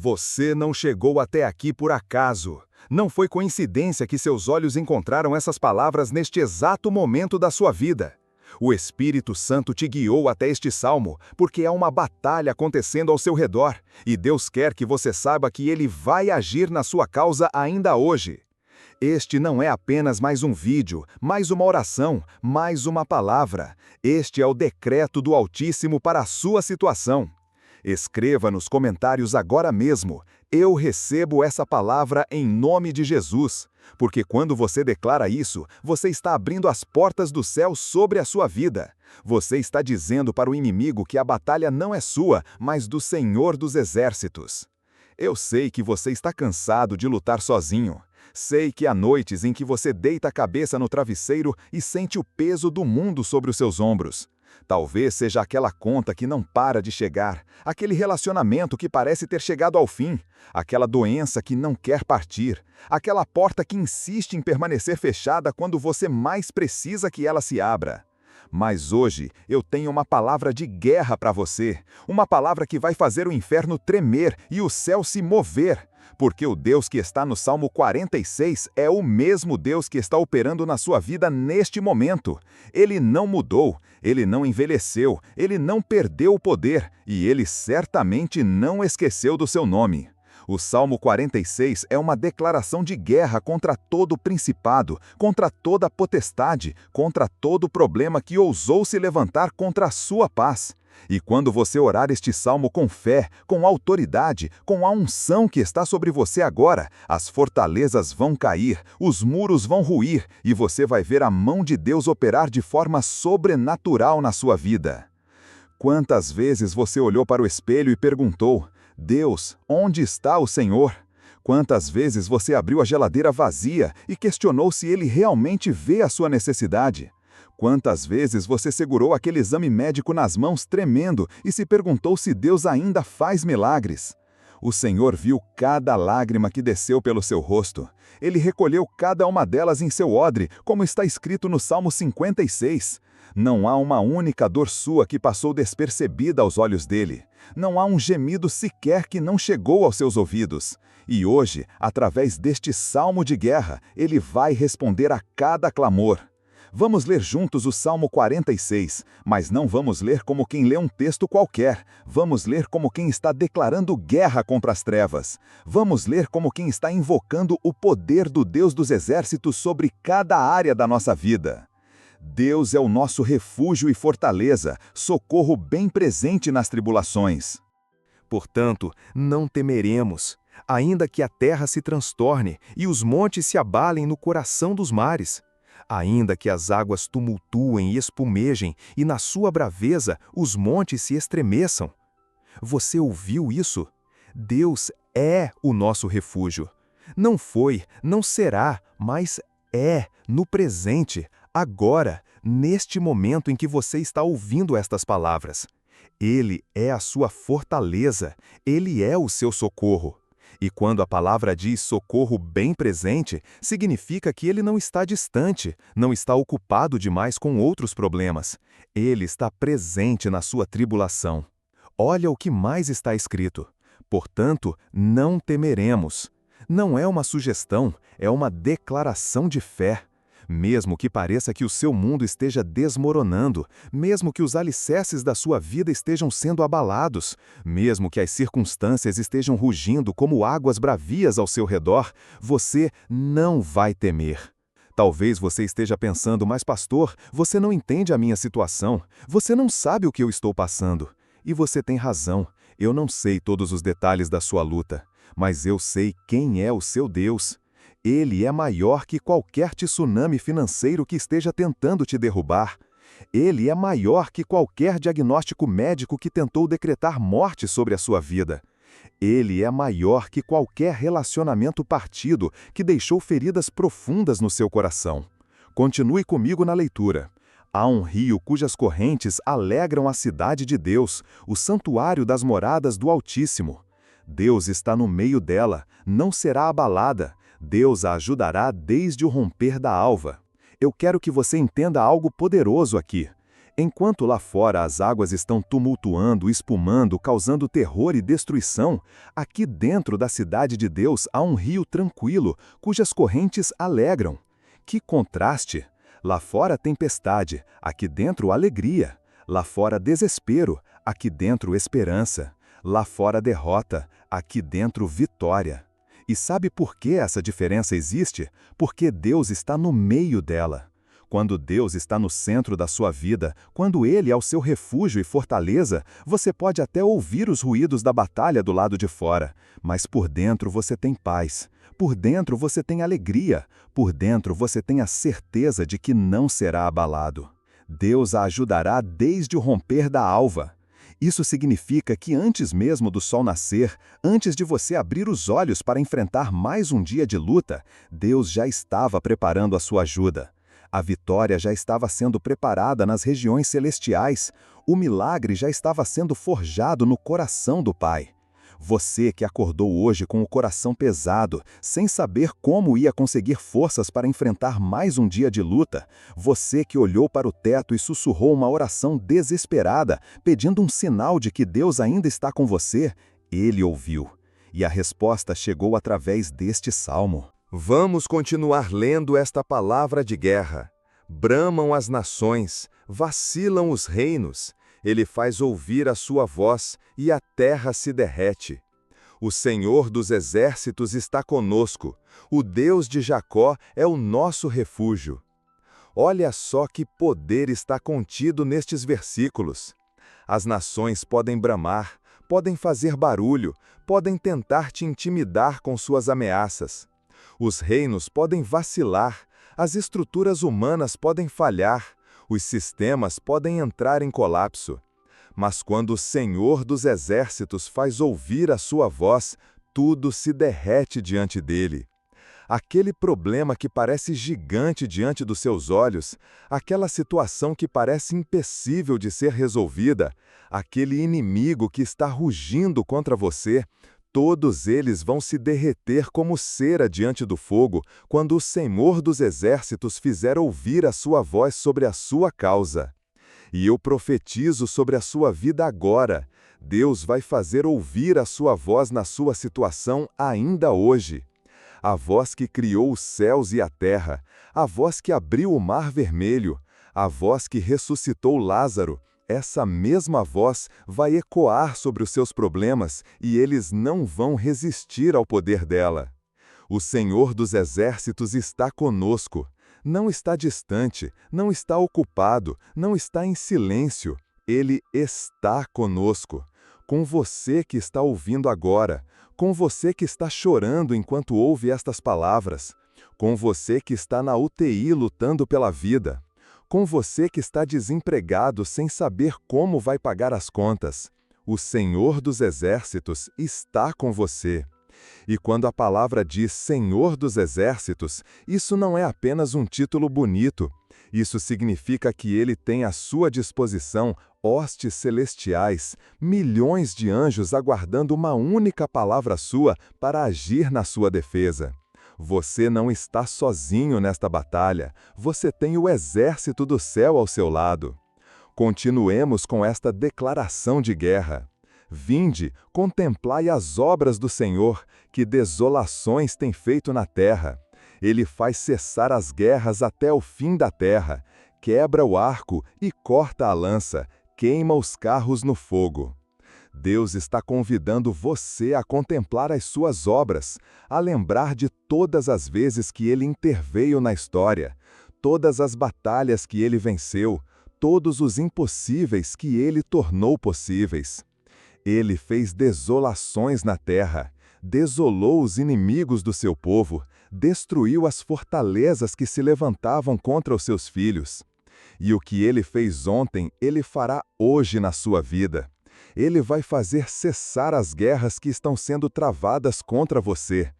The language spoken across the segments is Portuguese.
Você não chegou até aqui por acaso. Não foi coincidência que seus olhos encontraram essas palavras neste exato momento da sua vida. O Espírito Santo te guiou até este salmo, porque há uma batalha acontecendo ao seu redor, e Deus quer que você saiba que Ele vai agir na sua causa ainda hoje. Este não é apenas mais um vídeo, mais uma oração, mais uma palavra. Este é o decreto do Altíssimo para a sua situação. Escreva nos comentários agora mesmo: eu recebo essa palavra em nome de Jesus, porque quando você declara isso, você está abrindo as portas do céu sobre a sua vida. Você está dizendo para o inimigo que a batalha não é sua, mas do Senhor dos Exércitos. Eu sei que você está cansado de lutar sozinho. Sei que há noites em que você deita a cabeça no travesseiro e sente o peso do mundo sobre os seus ombros. Talvez seja aquela conta que não para de chegar, aquele relacionamento que parece ter chegado ao fim, aquela doença que não quer partir, aquela porta que insiste em permanecer fechada quando você mais precisa que ela se abra. Mas hoje eu tenho uma palavra de guerra para você, uma palavra que vai fazer o inferno tremer e o céu se mover, porque o Deus que está no Salmo 46 é o mesmo Deus que está operando na sua vida neste momento. Ele não mudou, ele não envelheceu, ele não perdeu o poder e ele certamente não esqueceu do seu nome. O Salmo 46 é uma declaração de guerra contra todo principado, contra toda potestade, contra todo problema que ousou se levantar contra a sua paz. E quando você orar este salmo com fé, com autoridade, com a unção que está sobre você agora, as fortalezas vão cair, os muros vão ruir e você vai ver a mão de Deus operar de forma sobrenatural na sua vida. Quantas vezes você olhou para o espelho e perguntou: Deus, onde está o Senhor? Quantas vezes você abriu a geladeira vazia e questionou se Ele realmente vê a sua necessidade? Quantas vezes você segurou aquele exame médico nas mãos tremendo e se perguntou se Deus ainda faz milagres? O Senhor viu cada lágrima que desceu pelo seu rosto. Ele recolheu cada uma delas em seu odre, como está escrito no Salmo 56. Não há uma única dor sua que passou despercebida aos olhos dele. Não há um gemido sequer que não chegou aos seus ouvidos. E hoje, através deste salmo de guerra, ele vai responder a cada clamor. Vamos ler juntos o Salmo 46, mas não vamos ler como quem lê um texto qualquer. Vamos ler como quem está declarando guerra contra as trevas. Vamos ler como quem está invocando o poder do Deus dos Exércitos sobre cada área da nossa vida. Deus é o nosso refúgio e fortaleza, socorro bem presente nas tribulações. Portanto, não temeremos, ainda que a terra se transtorne e os montes se abalem no coração dos mares. Ainda que as águas tumultuem e espumejem, e na sua braveza os montes se estremeçam. Você ouviu isso? Deus é o nosso refúgio. Não foi, não será, mas é, no presente, agora, neste momento em que você está ouvindo estas palavras. Ele é a sua fortaleza, ele é o seu socorro. E quando a palavra diz socorro bem presente, significa que ele não está distante, não está ocupado demais com outros problemas. Ele está presente na sua tribulação. Olha o que mais está escrito. Portanto, não temeremos. Não é uma sugestão, é uma declaração de fé. Mesmo que pareça que o seu mundo esteja desmoronando, mesmo que os alicerces da sua vida estejam sendo abalados, mesmo que as circunstâncias estejam rugindo como águas bravias ao seu redor, você não vai temer. Talvez você esteja pensando: mas pastor, você não entende a minha situação, você não sabe o que eu estou passando. E você tem razão, eu não sei todos os detalhes da sua luta, mas eu sei quem é o seu Deus. Ele é maior que qualquer tsunami financeiro que esteja tentando te derrubar. Ele é maior que qualquer diagnóstico médico que tentou decretar morte sobre a sua vida. Ele é maior que qualquer relacionamento partido que deixou feridas profundas no seu coração. Continue comigo na leitura. Há um rio cujas correntes alegram a cidade de Deus, o santuário das moradas do Altíssimo. Deus está no meio dela, não será abalada. Deus a ajudará desde o romper da alva. Eu quero que você entenda algo poderoso aqui. Enquanto lá fora as águas estão tumultuando, espumando, causando terror e destruição, aqui dentro da cidade de Deus há um rio tranquilo, cujas correntes alegram. Que contraste! Lá fora tempestade, aqui dentro alegria. Lá fora desespero, aqui dentro esperança. Lá fora derrota, aqui dentro vitória. E sabe por que essa diferença existe? Porque Deus está no meio dela. Quando Deus está no centro da sua vida, quando Ele é o seu refúgio e fortaleza, você pode até ouvir os ruídos da batalha do lado de fora, mas por dentro você tem paz, por dentro você tem alegria, por dentro você tem a certeza de que não será abalado. Deus a ajudará desde o romper da alva. Isso significa que antes mesmo do sol nascer, antes de você abrir os olhos para enfrentar mais um dia de luta, Deus já estava preparando a sua ajuda. A vitória já estava sendo preparada nas regiões celestiais. O milagre já estava sendo forjado no coração do Pai. Você que acordou hoje com o coração pesado, sem saber como ia conseguir forças para enfrentar mais um dia de luta, você que olhou para o teto e sussurrou uma oração desesperada, pedindo um sinal de que Deus ainda está com você, Ele ouviu. E a resposta chegou através deste salmo. Vamos continuar lendo esta palavra de guerra. Bramam as nações, vacilam os reinos. Ele faz ouvir a sua voz e a terra se derrete. O Senhor dos exércitos está conosco. O Deus de Jacó é o nosso refúgio. Olha só que poder está contido nestes versículos. As nações podem bramar, podem fazer barulho, podem tentar te intimidar com suas ameaças. Os reinos podem vacilar, as estruturas humanas podem falhar, os sistemas podem entrar em colapso. Mas quando o Senhor dos exércitos faz ouvir a sua voz, tudo se derrete diante dele. Aquele problema que parece gigante diante dos seus olhos, aquela situação que parece impossível de ser resolvida, aquele inimigo que está rugindo contra você, todos eles vão se derreter como cera diante do fogo, quando o Senhor dos exércitos fizer ouvir a sua voz sobre a sua causa. E eu profetizo sobre a sua vida agora. Deus vai fazer ouvir a sua voz na sua situação ainda hoje. A voz que criou os céus e a terra, a voz que abriu o mar vermelho, a voz que ressuscitou Lázaro, essa mesma voz vai ecoar sobre os seus problemas e eles não vão resistir ao poder dela. O Senhor dos exércitos está conosco. Não está distante, não está ocupado, não está em silêncio. Ele está conosco. Com você que está ouvindo agora, com você que está chorando enquanto ouve estas palavras, com você que está na UTI lutando pela vida, com você que está desempregado sem saber como vai pagar as contas. O Senhor dos exércitos está com você. E quando a palavra diz Senhor dos exércitos, isso não é apenas um título bonito. Isso significa que ele tem à sua disposição hostes celestiais, milhões de anjos aguardando uma única palavra sua para agir na sua defesa. Você não está sozinho nesta batalha, você tem o exército do céu ao seu lado. Continuemos com esta declaração de guerra. Vinde, contemplai as obras do Senhor, que desolações tem feito na terra. Ele faz cessar as guerras até o fim da terra, quebra o arco e corta a lança, queima os carros no fogo. Deus está convidando você a contemplar as suas obras, a lembrar de todas as vezes que Ele interveio na história, todas as batalhas que Ele venceu, todos os impossíveis que Ele tornou possíveis. Ele fez desolações na terra, desolou os inimigos do seu povo, destruiu as fortalezas que se levantavam contra os seus filhos. E o que Ele fez ontem, Ele fará hoje na sua vida. Ele vai fazer cessar as guerras que estão sendo travadas contra você.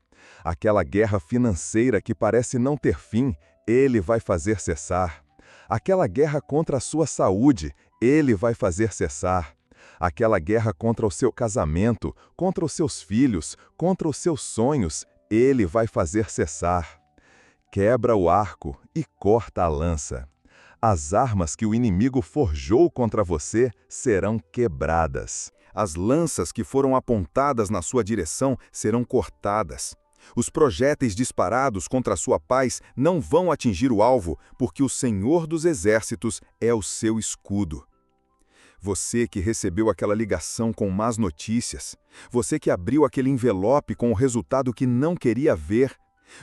Aquela guerra financeira que parece não ter fim, Ele vai fazer cessar. Aquela guerra contra a sua saúde, Ele vai fazer cessar. Aquela guerra contra o seu casamento, contra os seus filhos, contra os seus sonhos, Ele vai fazer cessar. Quebra o arco e corta a lança. As armas que o inimigo forjou contra você serão quebradas. As lanças que foram apontadas na sua direção serão cortadas. Os projéteis disparados contra a sua paz não vão atingir o alvo, porque o Senhor dos Exércitos é o seu escudo. Você que recebeu aquela ligação com más notícias, você que abriu aquele envelope com o resultado que não queria ver,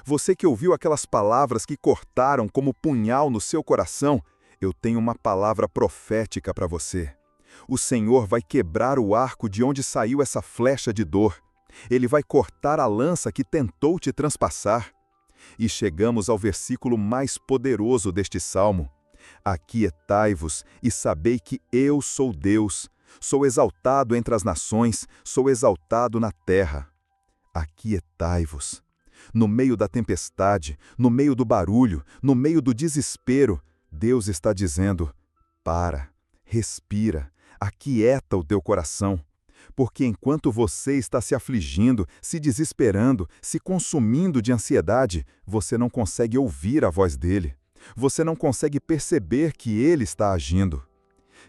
você que ouviu aquelas palavras que cortaram como punhal no seu coração, eu tenho uma palavra profética para você. O Senhor vai quebrar o arco de onde saiu essa flecha de dor. Ele vai cortar a lança que tentou te transpassar. E chegamos ao versículo mais poderoso deste salmo. Aquietai-vos e sabei que eu sou Deus. Sou exaltado entre as nações, sou exaltado na terra. Aquietai-vos. No meio da tempestade, no meio do barulho, no meio do desespero, Deus está dizendo: para, respira, aquieta o teu coração. Porque enquanto você está se afligindo, se desesperando, se consumindo de ansiedade, você não consegue ouvir a voz dele. Você não consegue perceber que ele está agindo.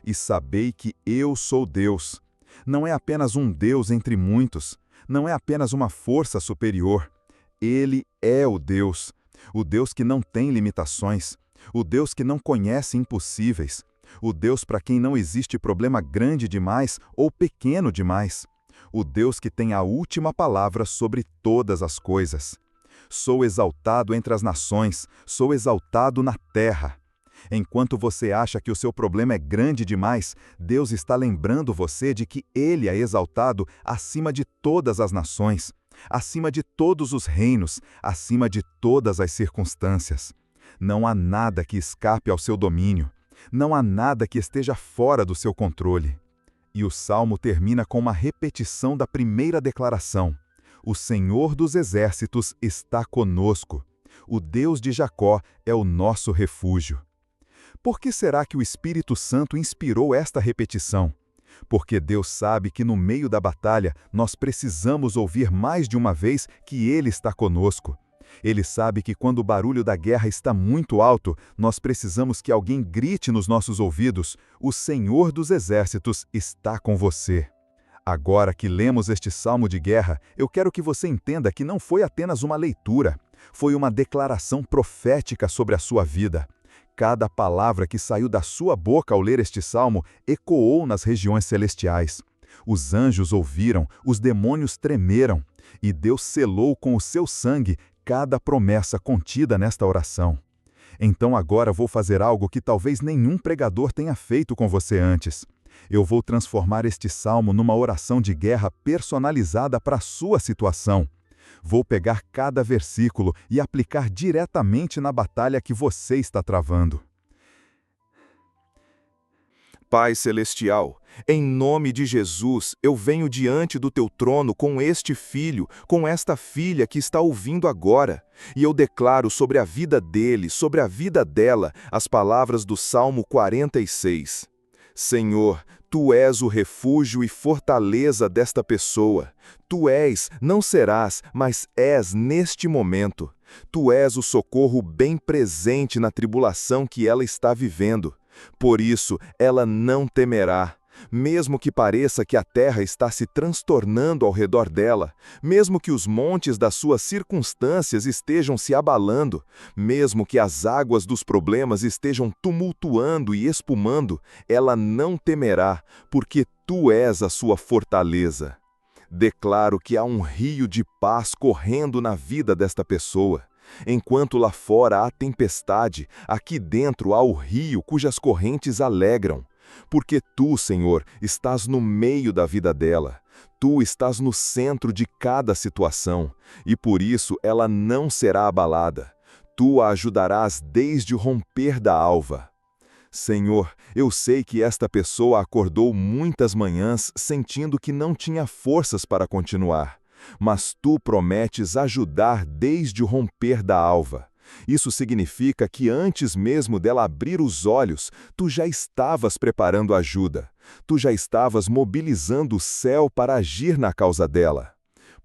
E sabei que eu sou Deus. Não é apenas um Deus entre muitos. Não é apenas uma força superior. Ele é o Deus que não tem limitações, o Deus que não conhece impossíveis, o Deus para quem não existe problema grande demais ou pequeno demais, o Deus que tem a última palavra sobre todas as coisas. Sou exaltado entre as nações, sou exaltado na terra. Enquanto você acha que o seu problema é grande demais, Deus está lembrando você de que Ele é exaltado acima de todas as nações, acima de todos os reinos, acima de todas as circunstâncias. Não há nada que escape ao seu domínio. Não há nada que esteja fora do seu controle. E o salmo termina com uma repetição da primeira declaração. O Senhor dos Exércitos está conosco. O Deus de Jacó é o nosso refúgio. Por que será que o Espírito Santo inspirou esta repetição? Porque Deus sabe que no meio da batalha nós precisamos ouvir mais de uma vez que Ele está conosco. Ele sabe que quando o barulho da guerra está muito alto, nós precisamos que alguém grite nos nossos ouvidos: o Senhor dos Exércitos está com você. Agora que lemos este salmo de guerra, eu quero que você entenda que não foi apenas uma leitura, foi uma declaração profética sobre a sua vida. Cada palavra que saiu da sua boca ao ler este salmo ecoou nas regiões celestiais. Os anjos ouviram, os demônios tremeram, e Deus selou com o seu sangue cada promessa contida nesta oração. Então agora vou fazer algo que talvez nenhum pregador tenha feito com você antes. Eu vou transformar este salmo numa oração de guerra personalizada para a sua situação. Vou pegar cada versículo e aplicar diretamente na batalha que você está travando. Pai Celestial, em nome de Jesus, eu venho diante do teu trono com este filho, com esta filha que está ouvindo agora, e eu declaro sobre a vida dele, sobre a vida dela, as palavras do Salmo 46. Senhor, Tu és o refúgio e fortaleza desta pessoa. Tu és, não serás, mas és neste momento. Tu és o socorro bem presente na tribulação que ela está vivendo. Por isso, ela não temerá. Mesmo que pareça que a terra está se transtornando ao redor dela, mesmo que os montes das suas circunstâncias estejam se abalando, mesmo que as águas dos problemas estejam tumultuando e espumando, ela não temerá, porque tu és a sua fortaleza. Declaro que há um rio de paz correndo na vida desta pessoa. Enquanto lá fora há tempestade, aqui dentro há o rio cujas correntes alegram. Porque tu, Senhor, estás no meio da vida dela. Tu estás no centro de cada situação, e por isso ela não será abalada. Tu a ajudarás desde o romper da alva. Senhor, eu sei que esta pessoa acordou muitas manhãs sentindo que não tinha forças para continuar, mas tu prometes ajudar desde o romper da alva. Isso significa que antes mesmo dela abrir os olhos, tu já estavas preparando ajuda. Tu já estavas mobilizando o céu para agir na causa dela.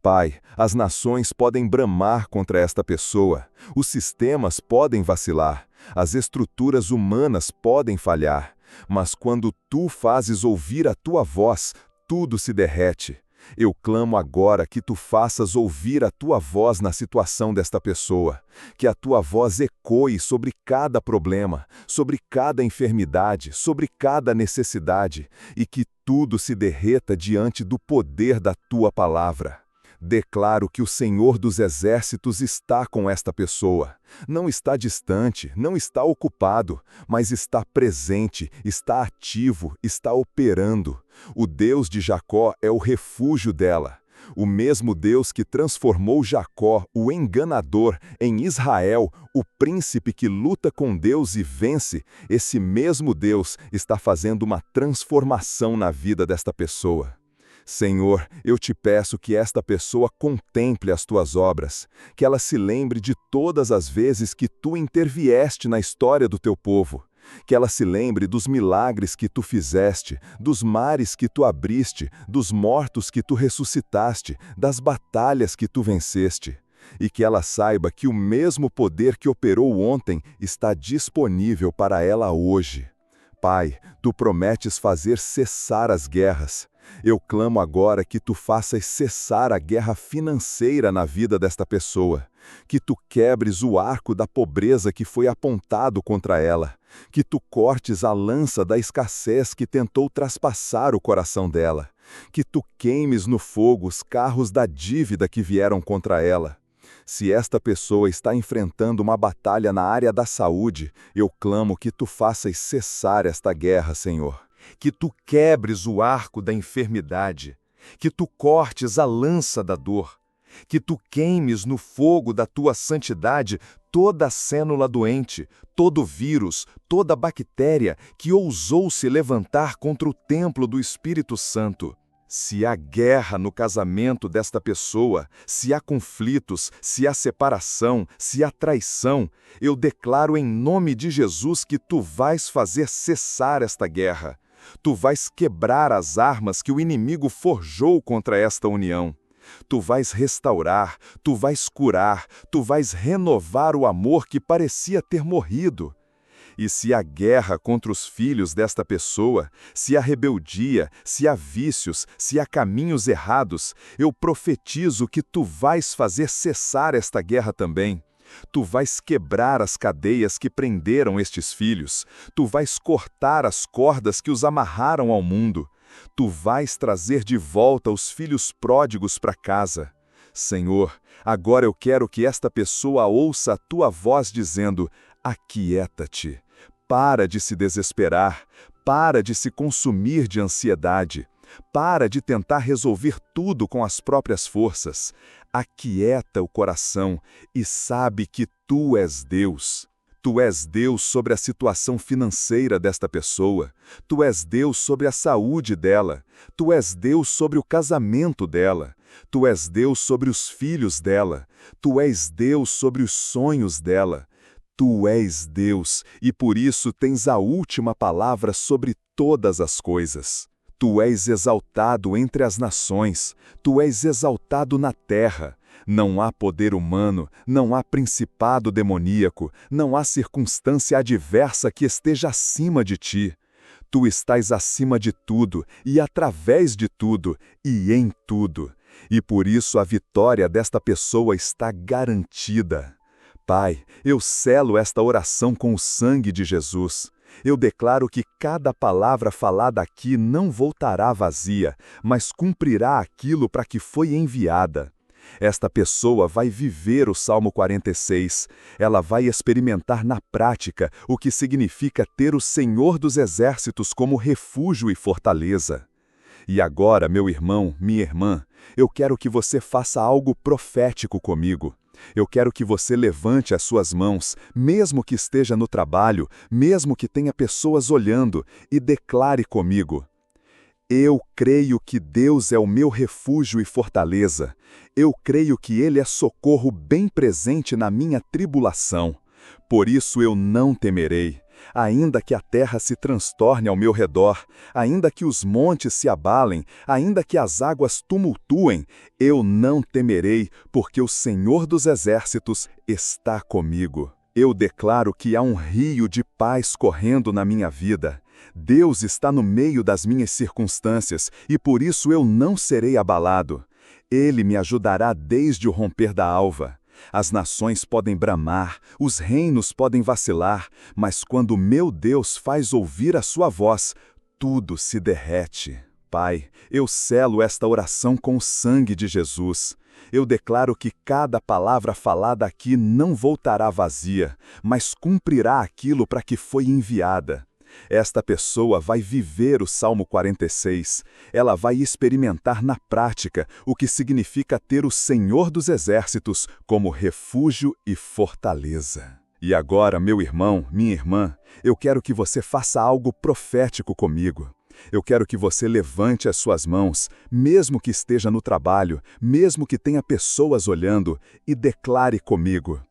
Pai, as nações podem bramar contra esta pessoa. Os sistemas podem vacilar. As estruturas humanas podem falhar, mas quando tu fazes ouvir a tua voz, tudo se derrete. Eu clamo agora que tu faças ouvir a tua voz na situação desta pessoa, que a tua voz ecoe sobre cada problema, sobre cada enfermidade, sobre cada necessidade, e que tudo se derreta diante do poder da tua palavra. Declaro que o Senhor dos Exércitos está com esta pessoa. Não está distante, não está ocupado, mas está presente, está ativo, está operando. O Deus de Jacó é o refúgio dela. O mesmo Deus que transformou Jacó, o enganador, em Israel, o príncipe que luta com Deus e vence, esse mesmo Deus está fazendo uma transformação na vida desta pessoa. Senhor, eu te peço que esta pessoa contemple as tuas obras, que ela se lembre de todas as vezes que tu intervieste na história do teu povo, que ela se lembre dos milagres que tu fizeste, dos mares que tu abriste, dos mortos que tu ressuscitaste, das batalhas que tu venceste, e que ela saiba que o mesmo poder que operou ontem está disponível para ela hoje. Pai, tu prometes fazer cessar as guerras. Eu clamo agora que tu faças cessar a guerra financeira na vida desta pessoa, que tu quebres o arco da pobreza que foi apontado contra ela, que tu cortes a lança da escassez que tentou traspassar o coração dela, que tu queimes no fogo os carros da dívida que vieram contra ela. Se esta pessoa está enfrentando uma batalha na área da saúde, eu clamo que tu faças cessar esta guerra, Senhor. Que tu quebres o arco da enfermidade, que tu cortes a lança da dor, que tu queimes no fogo da tua santidade toda a célula doente, todo vírus, toda bactéria que ousou se levantar contra o templo do Espírito Santo. Se há guerra no casamento desta pessoa, se há conflitos, se há separação, se há traição, eu declaro em nome de Jesus que tu vais fazer cessar esta guerra. Tu vais quebrar as armas que o inimigo forjou contra esta união. Tu vais restaurar, tu vais curar, tu vais renovar o amor que parecia ter morrido. E se há guerra contra os filhos desta pessoa, se há rebeldia, se há vícios, se há caminhos errados, eu profetizo que tu vais fazer cessar esta guerra também. Tu vais quebrar as cadeias que prenderam estes filhos. Tu vais cortar as cordas que os amarraram ao mundo. Tu vais trazer de volta os filhos pródigos para casa. Senhor, agora eu quero que esta pessoa ouça a tua voz dizendo: aquieta-te, para de se desesperar, para de se consumir de ansiedade, para de tentar resolver tudo com as próprias forças. Aquieta o coração e sabe que tu és Deus. Tu és Deus sobre a situação financeira desta pessoa. Tu és Deus sobre a saúde dela. Tu és Deus sobre o casamento dela. Tu és Deus sobre os filhos dela. Tu és Deus sobre os sonhos dela. Tu és Deus e por isso tens a última palavra sobre todas as coisas. Tu és exaltado entre as nações, tu és exaltado na terra. Não há poder humano, não há principado demoníaco, não há circunstância adversa que esteja acima de ti. Tu estás acima de tudo, e através de tudo, e em tudo. E por isso a vitória desta pessoa está garantida. Pai, eu selo esta oração com o sangue de Jesus. Eu declaro que cada palavra falada aqui não voltará vazia, mas cumprirá aquilo para que foi enviada. Esta pessoa vai viver o Salmo 46. Ela vai experimentar na prática o que significa ter o Senhor dos Exércitos como refúgio e fortaleza. E agora, meu irmão, minha irmã, eu quero que você faça algo profético comigo. Eu quero que você levante as suas mãos, mesmo que esteja no trabalho, mesmo que tenha pessoas olhando, e declare comigo: eu creio que Deus é o meu refúgio e fortaleza. Eu creio que Ele é socorro bem presente na minha tribulação. Por isso eu não temerei. Ainda que a terra se transtorne ao meu redor, ainda que os montes se abalem, ainda que as águas tumultuem, eu não temerei, porque o Senhor dos Exércitos está comigo. Eu declaro que há um rio de paz correndo na minha vida. Deus está no meio das minhas circunstâncias e por isso eu não serei abalado. Ele me ajudará desde o romper da alva. As nações podem bramar, os reinos podem vacilar, mas quando meu Deus faz ouvir a sua voz, tudo se derrete. Pai, eu selo esta oração com o sangue de Jesus. Eu declaro que cada palavra falada aqui não voltará vazia, mas cumprirá aquilo para que foi enviada. Esta pessoa vai viver o Salmo 46. Ela vai experimentar na prática o que significa ter o Senhor dos Exércitos como refúgio e fortaleza. E agora, meu irmão, minha irmã, eu quero que você faça algo profético comigo. Eu quero que você levante as suas mãos, mesmo que esteja no trabalho, mesmo que tenha pessoas olhando, e declare comigo: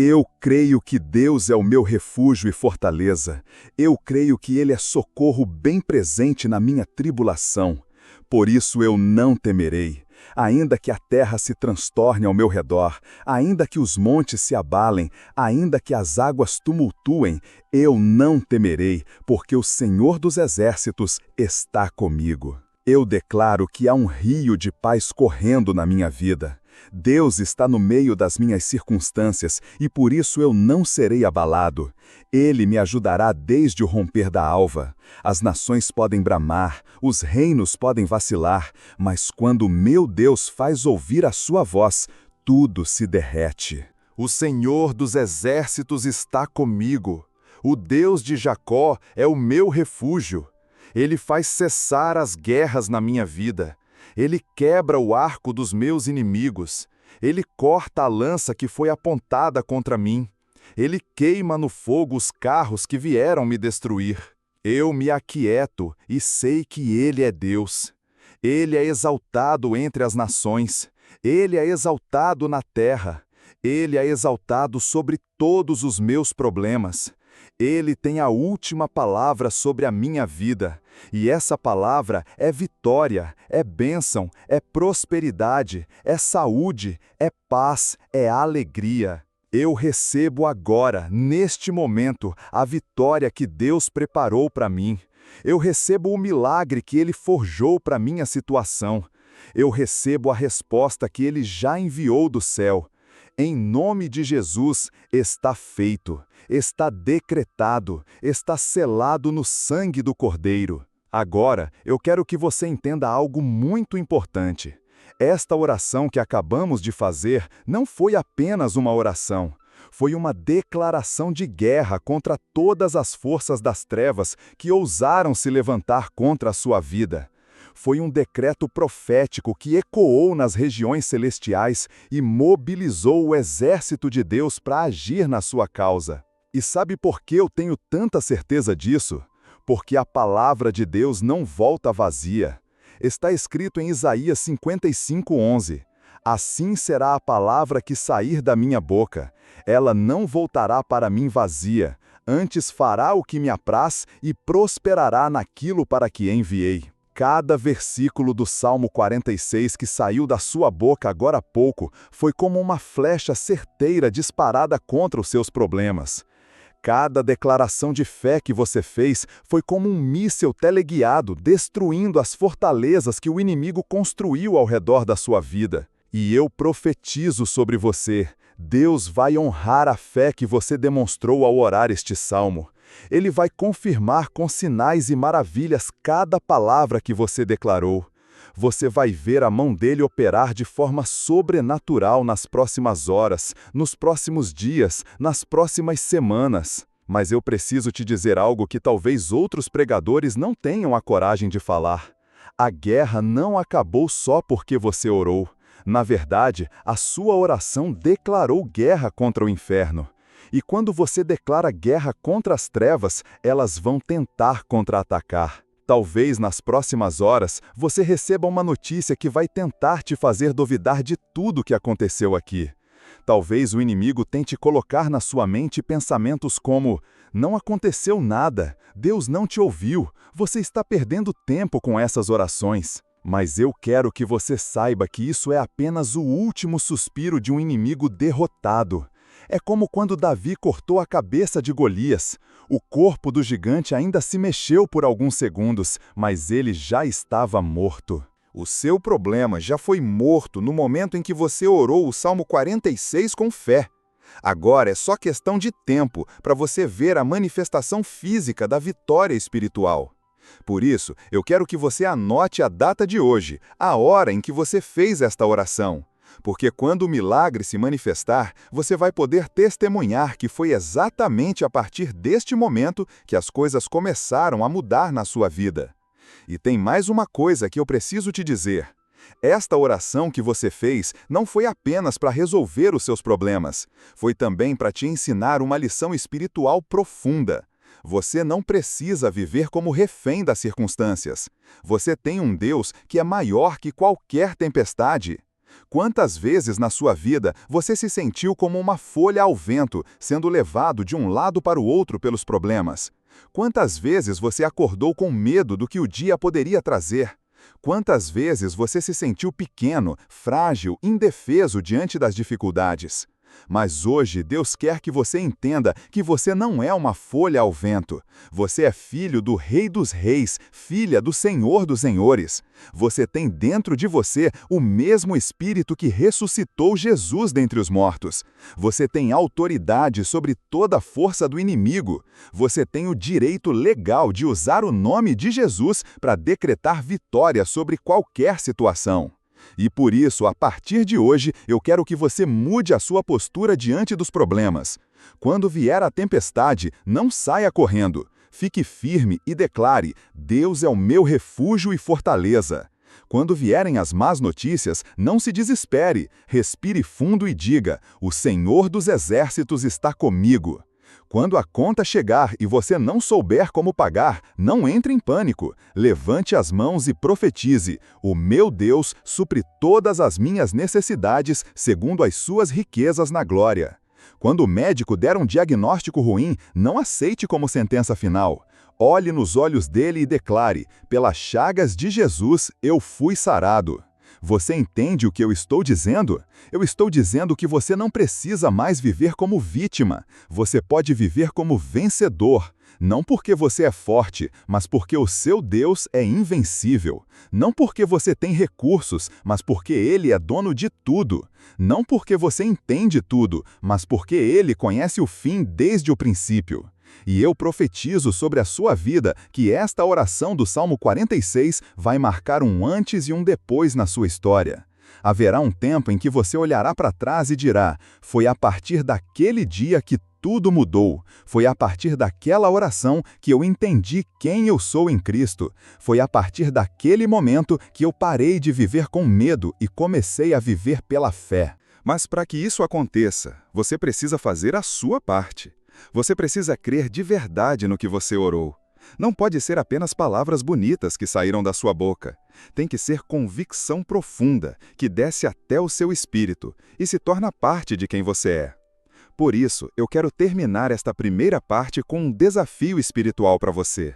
eu creio que Deus é o meu refúgio e fortaleza. Eu creio que Ele é socorro bem presente na minha tribulação. Por isso eu não temerei. Ainda que a terra se transtorne ao meu redor, ainda que os montes se abalem, ainda que as águas tumultuem, eu não temerei, porque o Senhor dos Exércitos está comigo. Eu declaro que há um rio de paz correndo na minha vida. Deus está no meio das minhas circunstâncias e por isso eu não serei abalado. Ele me ajudará desde o romper da alva. As nações podem bramar, os reinos podem vacilar, mas quando meu Deus faz ouvir a sua voz, tudo se derrete. O Senhor dos Exércitos está comigo. O Deus de Jacó é o meu refúgio. Ele faz cessar as guerras na minha vida. Ele quebra o arco dos meus inimigos. Ele corta a lança que foi apontada contra mim. Ele queima no fogo os carros que vieram me destruir. Eu me aquieto e sei que Ele é Deus. Ele é exaltado entre as nações. Ele é exaltado na terra. Ele é exaltado sobre todos os meus problemas. Ele tem a última palavra sobre a minha vida, e essa palavra é vitória, é bênção, é prosperidade, é saúde, é paz, é alegria. Eu recebo agora, neste momento, a vitória que Deus preparou para mim. Eu recebo o milagre que Ele forjou para minha situação. Eu recebo a resposta que Ele já enviou do céu. Em nome de Jesus, está feito, está decretado, está selado no sangue do Cordeiro. Agora, eu quero que você entenda algo muito importante. Esta oração que acabamos de fazer não foi apenas uma oração. Foi uma declaração de guerra contra todas as forças das trevas que ousaram se levantar contra a sua vida. Foi um decreto profético que ecoou nas regiões celestiais e mobilizou o exército de Deus para agir na sua causa. E sabe por que eu tenho tanta certeza disso? Porque a palavra de Deus não volta vazia. Está escrito em Isaías 55:11. Assim será a palavra que sair da minha boca. Ela não voltará para mim vazia, antes fará o que me apraz e prosperará naquilo para que enviei. Cada versículo do Salmo 46 que saiu da sua boca agora há pouco foi como uma flecha certeira disparada contra os seus problemas. Cada declaração de fé que você fez foi como um míssil teleguiado destruindo as fortalezas que o inimigo construiu ao redor da sua vida. E eu profetizo sobre você, Deus vai honrar a fé que você demonstrou ao orar este salmo. Ele vai confirmar com sinais e maravilhas cada palavra que você declarou. Você vai ver a mão dele operar de forma sobrenatural nas próximas horas, nos próximos dias, nas próximas semanas. Mas eu preciso te dizer algo que talvez outros pregadores não tenham a coragem de falar. A guerra não acabou só porque você orou. Na verdade, a sua oração declarou guerra contra o inferno. E quando você declara guerra contra as trevas, elas vão tentar contra-atacar. Talvez nas próximas horas você receba uma notícia que vai tentar te fazer duvidar de tudo o que aconteceu aqui. Talvez o inimigo tente colocar na sua mente pensamentos como: não aconteceu nada, Deus não te ouviu, você está perdendo tempo com essas orações. Mas eu quero que você saiba que isso é apenas o último suspiro de um inimigo derrotado. É como quando Davi cortou a cabeça de Golias. O corpo do gigante ainda se mexeu por alguns segundos, mas ele já estava morto. O seu problema já foi morto no momento em que você orou o Salmo 46 com fé. Agora é só questão de tempo para você ver a manifestação física da vitória espiritual. Por isso, eu quero que você anote a data de hoje, a hora em que você fez esta oração. Porque quando o milagre se manifestar, você vai poder testemunhar que foi exatamente a partir deste momento que as coisas começaram a mudar na sua vida. E tem mais uma coisa que eu preciso te dizer. Esta oração que você fez não foi apenas para resolver os seus problemas, foi também para te ensinar uma lição espiritual profunda. Você não precisa viver como refém das circunstâncias. Você tem um Deus que é maior que qualquer tempestade. Quantas vezes na sua vida você se sentiu como uma folha ao vento, sendo levado de um lado para o outro pelos problemas? Quantas vezes você acordou com medo do que o dia poderia trazer? Quantas vezes você se sentiu pequeno, frágil, indefeso diante das dificuldades? Mas hoje Deus quer que você entenda que você não é uma folha ao vento. Você é filho do Rei dos Reis, filha do Senhor dos Senhores. Você tem dentro de você o mesmo Espírito que ressuscitou Jesus dentre os mortos. Você tem autoridade sobre toda a força do inimigo. Você tem o direito legal de usar o nome de Jesus para decretar vitória sobre qualquer situação. E por isso, a partir de hoje, eu quero que você mude a sua postura diante dos problemas. Quando vier a tempestade, não saia correndo. Fique firme e declare: Deus é o meu refúgio e fortaleza. Quando vierem as más notícias, não se desespere. Respire fundo e diga: o Senhor dos Exércitos está comigo. Quando a conta chegar e você não souber como pagar, não entre em pânico. Levante as mãos e profetize: o meu Deus supre todas as minhas necessidades segundo as suas riquezas na glória. Quando o médico der um diagnóstico ruim, não aceite como sentença final. Olhe nos olhos dele e declare: pelas chagas de Jesus eu fui sarado. Você entende o que eu estou dizendo? Eu estou dizendo que você não precisa mais viver como vítima. Você pode viver como vencedor. Não porque você é forte, mas porque o seu Deus é invencível. Não porque você tem recursos, mas porque Ele é dono de tudo. Não porque você entende tudo, mas porque Ele conhece o fim desde o princípio. E eu profetizo sobre a sua vida que esta oração do Salmo 46 vai marcar um antes e um depois na sua história. Haverá um tempo em que você olhará para trás e dirá: foi a partir daquele dia que tudo mudou. Foi a partir daquela oração que eu entendi quem eu sou em Cristo. Foi a partir daquele momento que eu parei de viver com medo e comecei a viver pela fé. Mas para que isso aconteça, você precisa fazer a sua parte. Você precisa crer de verdade no que você orou. Não pode ser apenas palavras bonitas que saíram da sua boca. Tem que ser convicção profunda, que desce até o seu espírito e se torna parte de quem você é. Por isso, eu quero terminar esta primeira parte com um desafio espiritual para você.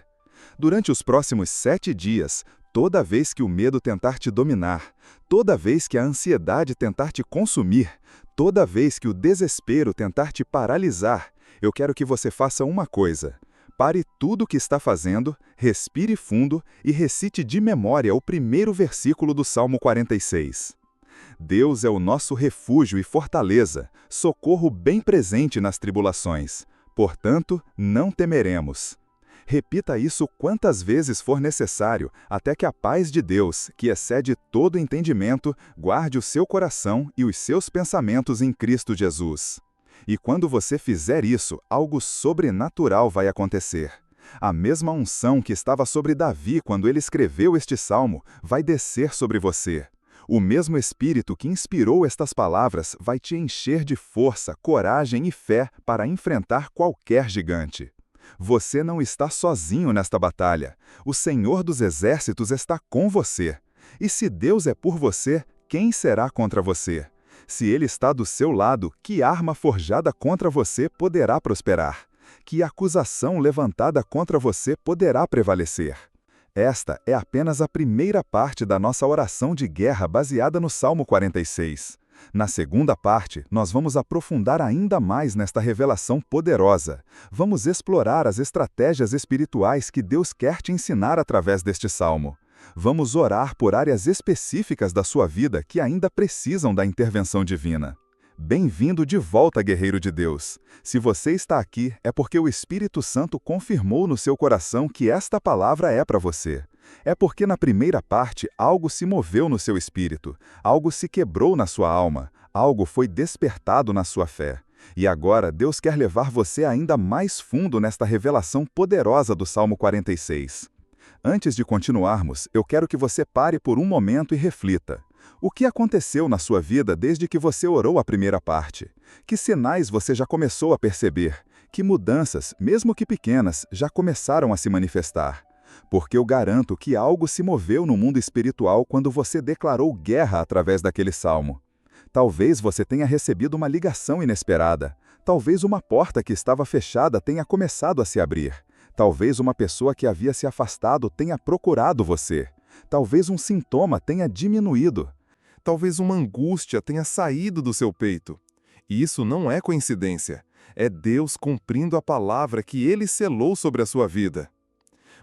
Durante os próximos 7 dias, toda vez que o medo tentar te dominar, toda vez que a ansiedade tentar te consumir, toda vez que o desespero tentar te paralisar, eu quero que você faça uma coisa. Pare tudo o que está fazendo, respire fundo e recite de memória o primeiro versículo do Salmo 46. Deus é o nosso refúgio e fortaleza, socorro bem presente nas tribulações. Portanto, não temeremos. Repita isso quantas vezes for necessário, até que a paz de Deus, que excede todo entendimento, guarde o seu coração e os seus pensamentos em Cristo Jesus. E quando você fizer isso, algo sobrenatural vai acontecer. A mesma unção que estava sobre Davi quando ele escreveu este salmo vai descer sobre você. O mesmo Espírito que inspirou estas palavras vai te encher de força, coragem e fé para enfrentar qualquer gigante. Você não está sozinho nesta batalha. O Senhor dos Exércitos está com você. E se Deus é por você, quem será contra você? Se Ele está do seu lado, que arma forjada contra você poderá prosperar? Que acusação levantada contra você poderá prevalecer? Esta é apenas a primeira parte da nossa oração de guerra baseada no Salmo 46. Na segunda parte, nós vamos aprofundar ainda mais nesta revelação poderosa. Vamos explorar as estratégias espirituais que Deus quer te ensinar através deste salmo. Vamos orar por áreas específicas da sua vida que ainda precisam da intervenção divina. Bem-vindo de volta, guerreiro de Deus. Se você está aqui, é porque o Espírito Santo confirmou no seu coração que esta palavra é para você. É porque na primeira parte algo se moveu no seu espírito, algo se quebrou na sua alma, algo foi despertado na sua fé. E agora Deus quer levar você ainda mais fundo nesta revelação poderosa do Salmo 46. Antes de continuarmos, eu quero que você pare por um momento e reflita. O que aconteceu na sua vida desde que você orou a primeira parte? Que sinais você já começou a perceber? Que mudanças, mesmo que pequenas, já começaram a se manifestar? Porque eu garanto que algo se moveu no mundo espiritual quando você declarou guerra através daquele salmo. Talvez você tenha recebido uma ligação inesperada. Talvez uma porta que estava fechada tenha começado a se abrir. Talvez uma pessoa que havia se afastado tenha procurado você. Talvez um sintoma tenha diminuído. Talvez uma angústia tenha saído do seu peito. E isso não é coincidência. É Deus cumprindo a palavra que Ele selou sobre a sua vida.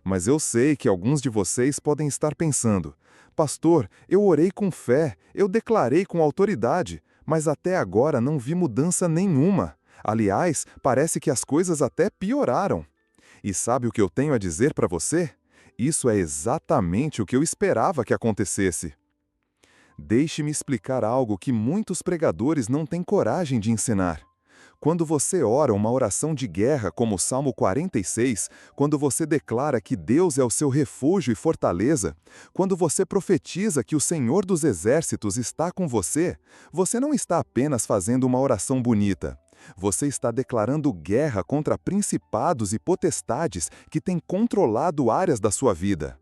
Mas eu sei que alguns de vocês podem estar pensando: pastor, eu orei com fé, eu declarei com autoridade, mas até agora não vi mudança nenhuma. Aliás, parece que as coisas até pioraram. E sabe o que eu tenho a dizer para você? Isso é exatamente o que eu esperava que acontecesse. Deixe-me explicar algo que muitos pregadores não têm coragem de ensinar. Quando você ora uma oração de guerra como o Salmo 46, quando você declara que Deus é o seu refúgio e fortaleza, quando você profetiza que o Senhor dos Exércitos está com você, você não está apenas fazendo uma oração bonita. Você está declarando guerra contra principados e potestades que têm controlado áreas da sua vida.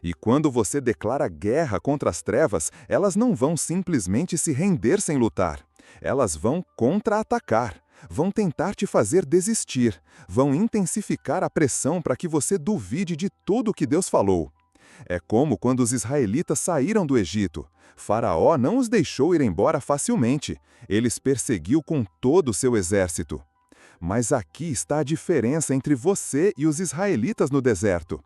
E quando você declara guerra contra as trevas, elas não vão simplesmente se render sem lutar. Elas vão contra-atacar. Vão tentar te fazer desistir, vão intensificar a pressão para que você duvide de tudo o que Deus falou. É como quando os israelitas saíram do Egito. Faraó não os deixou ir embora facilmente, ele os perseguiu com todo o seu exército. Mas aqui está a diferença entre você e os israelitas no deserto.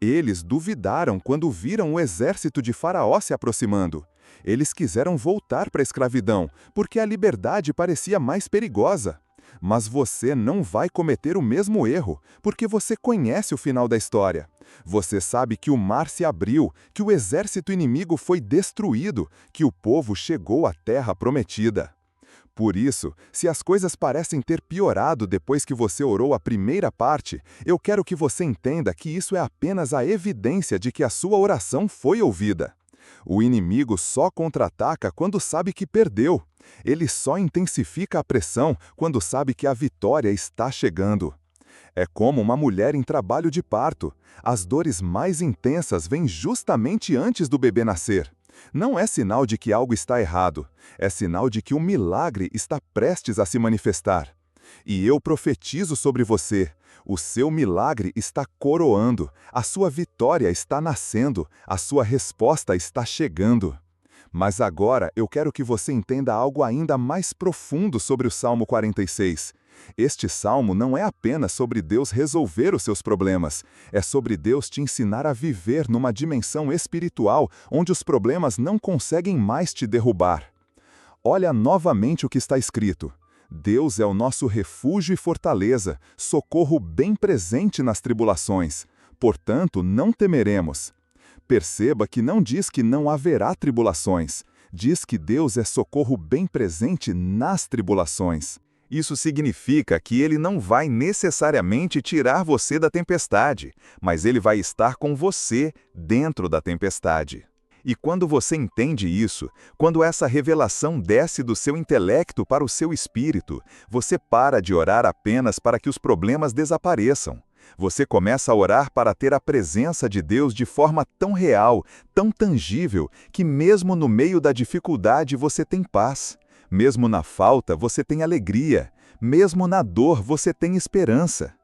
Eles duvidaram quando viram o exército de Faraó se aproximando. Eles quiseram voltar para a escravidão, porque a liberdade parecia mais perigosa. Mas você não vai cometer o mesmo erro, porque você conhece o final da história. Você sabe que o mar se abriu, que o exército inimigo foi destruído, que o povo chegou à terra prometida. Por isso, se as coisas parecem ter piorado depois que você orou a primeira parte, eu quero que você entenda que isso é apenas a evidência de que a sua oração foi ouvida. O inimigo só contra-ataca quando sabe que perdeu. Ele só intensifica a pressão quando sabe que a vitória está chegando. É como uma mulher em trabalho de parto. As dores mais intensas vêm justamente antes do bebê nascer. Não é sinal de que algo está errado. É sinal de que um milagre está prestes a se manifestar. E eu profetizo sobre você. O seu milagre está coroando, a sua vitória está nascendo, a sua resposta está chegando. Mas agora eu quero que você entenda algo ainda mais profundo sobre o Salmo 46. Este salmo não é apenas sobre Deus resolver os seus problemas, é sobre Deus te ensinar a viver numa dimensão espiritual onde os problemas não conseguem mais te derrubar. Olha novamente o que está escrito. Deus é o nosso refúgio e fortaleza, socorro bem presente nas tribulações. Portanto, não temeremos. Perceba que não diz que não haverá tribulações. Diz que Deus é socorro bem presente nas tribulações. Isso significa que Ele não vai necessariamente tirar você da tempestade, mas Ele vai estar com você dentro da tempestade. E quando você entende isso, quando essa revelação desce do seu intelecto para o seu espírito, você para de orar apenas para que os problemas desapareçam. Você começa a orar para ter a presença de Deus de forma tão real, tão tangível, que mesmo no meio da dificuldade você tem paz. Mesmo na falta você tem alegria. Mesmo na dor você tem esperança.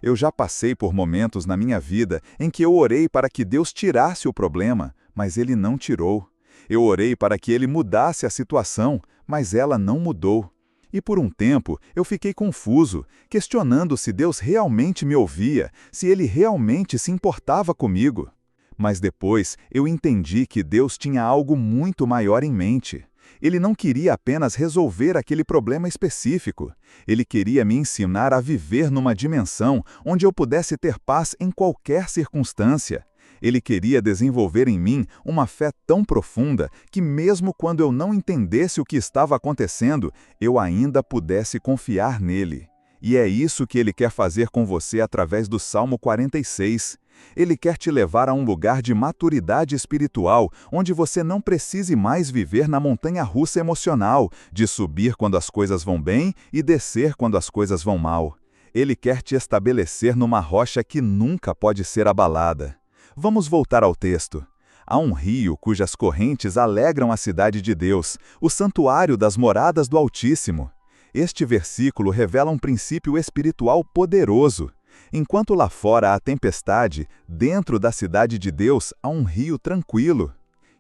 Eu já passei por momentos na minha vida em que eu orei para que Deus tirasse o problema, mas Ele não tirou. Eu orei para que ele mudasse a situação, mas ela não mudou. E por um tempo eu fiquei confuso, questionando se Deus realmente me ouvia, se ele realmente se importava comigo. Mas depois eu entendi que Deus tinha algo muito maior em mente. Ele não queria apenas resolver aquele problema específico. Ele queria me ensinar a viver numa dimensão onde eu pudesse ter paz em qualquer circunstância. Ele queria desenvolver em mim uma fé tão profunda que, mesmo quando eu não entendesse o que estava acontecendo, eu ainda pudesse confiar nele. E é isso que ele quer fazer com você através do Salmo 46. Ele quer te levar a um lugar de maturidade espiritual, onde você não precise mais viver na montanha-russa emocional, de subir quando as coisas vão bem e descer quando as coisas vão mal. Ele quer te estabelecer numa rocha que nunca pode ser abalada. Vamos voltar ao texto. Há um rio cujas correntes alegram a cidade de Deus, o santuário das moradas do Altíssimo. Este versículo revela um princípio espiritual poderoso. Enquanto lá fora há tempestade, dentro da cidade de Deus há um rio tranquilo.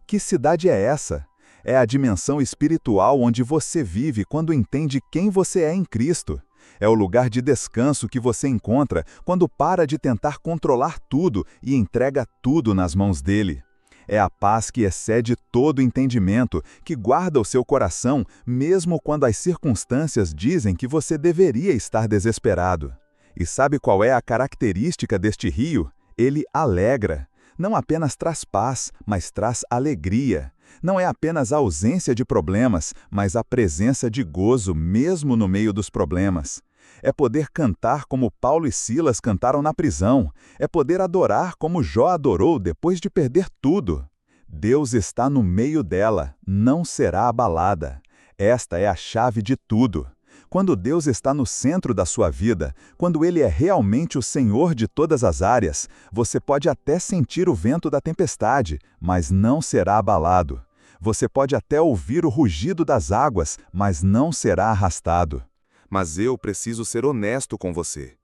Que cidade é essa? É a dimensão espiritual onde você vive quando entende quem você é em Cristo. É o lugar de descanso que você encontra quando para de tentar controlar tudo e entrega tudo nas mãos dele. É a paz que excede todo entendimento, que guarda o seu coração mesmo quando as circunstâncias dizem que você deveria estar desesperado. E sabe qual é a característica deste rio? Ele alegra. Não apenas traz paz, mas traz alegria. Não é apenas a ausência de problemas, mas a presença de gozo mesmo no meio dos problemas. É poder cantar como Paulo e Silas cantaram na prisão. É poder adorar como Jó adorou depois de perder tudo. Deus está no meio dela, não será abalada. Esta é a chave de tudo. Quando Deus está no centro da sua vida, quando Ele é realmente o Senhor de todas as áreas, você pode até sentir o vento da tempestade, mas não será abalado. Você pode até ouvir o rugido das águas, mas não será arrastado. Mas eu preciso ser honesto com você.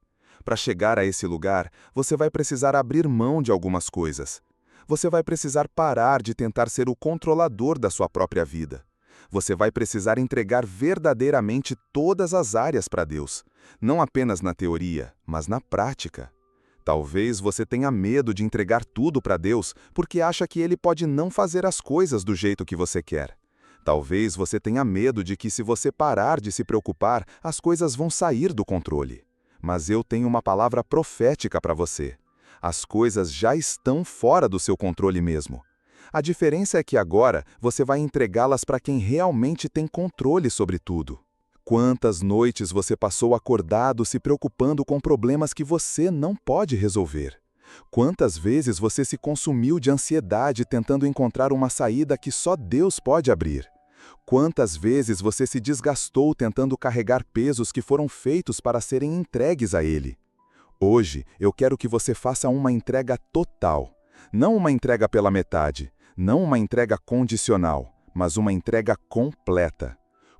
Para chegar a esse lugar, você vai precisar abrir mão de algumas coisas. Você vai precisar parar de tentar ser o controlador da sua própria vida. Você vai precisar entregar verdadeiramente todas as áreas para Deus, não apenas na teoria, mas na prática. Talvez você tenha medo de entregar tudo para Deus porque acha que Ele pode não fazer as coisas do jeito que você quer. Talvez você tenha medo de que, se você parar de se preocupar, as coisas vão sair do controle. Mas eu tenho uma palavra profética para você. As coisas já estão fora do seu controle mesmo. A diferença é que agora você vai entregá-las para quem realmente tem controle sobre tudo. Quantas noites você passou acordado se preocupando com problemas que você não pode resolver? Quantas vezes você se consumiu de ansiedade tentando encontrar uma saída que só Deus pode abrir? Quantas vezes você se desgastou tentando carregar pesos que foram feitos para serem entregues a Ele? Hoje eu quero que você faça uma entrega total. Não uma entrega pela metade, não uma entrega condicional, mas uma entrega completa.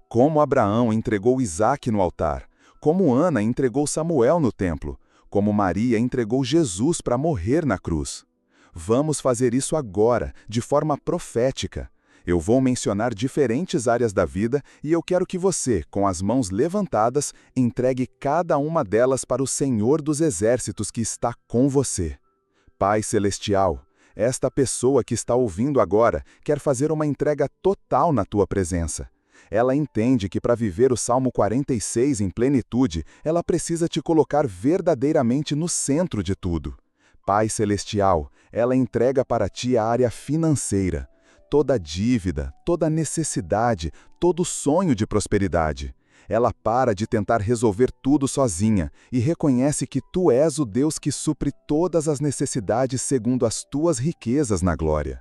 Como Abraão entregou Isaque no altar, como Ana entregou Samuel no templo, como Maria entregou Jesus para morrer na cruz. Vamos fazer isso agora, de forma profética. Eu vou mencionar diferentes áreas da vida e eu quero que você, com as mãos levantadas, entregue cada uma delas para o Senhor dos Exércitos que está com você. Pai Celestial, esta pessoa que está ouvindo agora quer fazer uma entrega total na tua presença. Ela entende que para viver o Salmo 46 em plenitude, ela precisa te colocar verdadeiramente no centro de tudo. Pai Celestial, ela entrega para ti a área financeira, toda dívida, toda necessidade, todo sonho de prosperidade. Ela para de tentar resolver tudo sozinha e reconhece que tu és o Deus que supre todas as necessidades segundo as tuas riquezas na glória.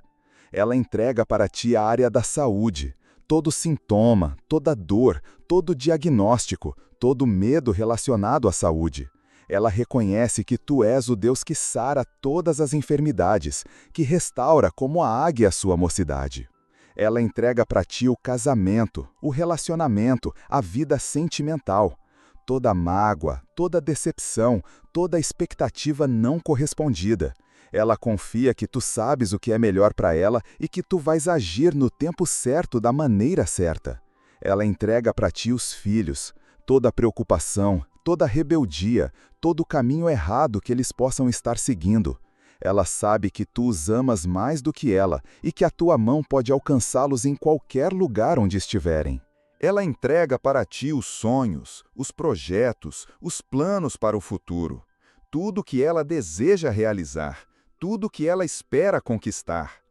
Ela entrega para ti a área da saúde, todo sintoma, toda dor, todo diagnóstico, todo medo relacionado à saúde. Ela reconhece que tu és o Deus que sara todas as enfermidades, que restaura como a águia a sua mocidade. Ela entrega para ti o casamento, o relacionamento, a vida sentimental. Toda mágoa, toda decepção, toda expectativa não correspondida. Ela confia que tu sabes o que é melhor para ela e que tu vais agir no tempo certo, da maneira certa. Ela entrega para ti os filhos, toda a preocupação, toda a rebeldia, todo o caminho errado que eles possam estar seguindo. Ela sabe que tu os amas mais do que ela e que a tua mão pode alcançá-los em qualquer lugar onde estiverem. Ela entrega para ti os sonhos, os projetos, os planos para o futuro. Tudo que ela deseja realizar, tudo que ela espera conquistar.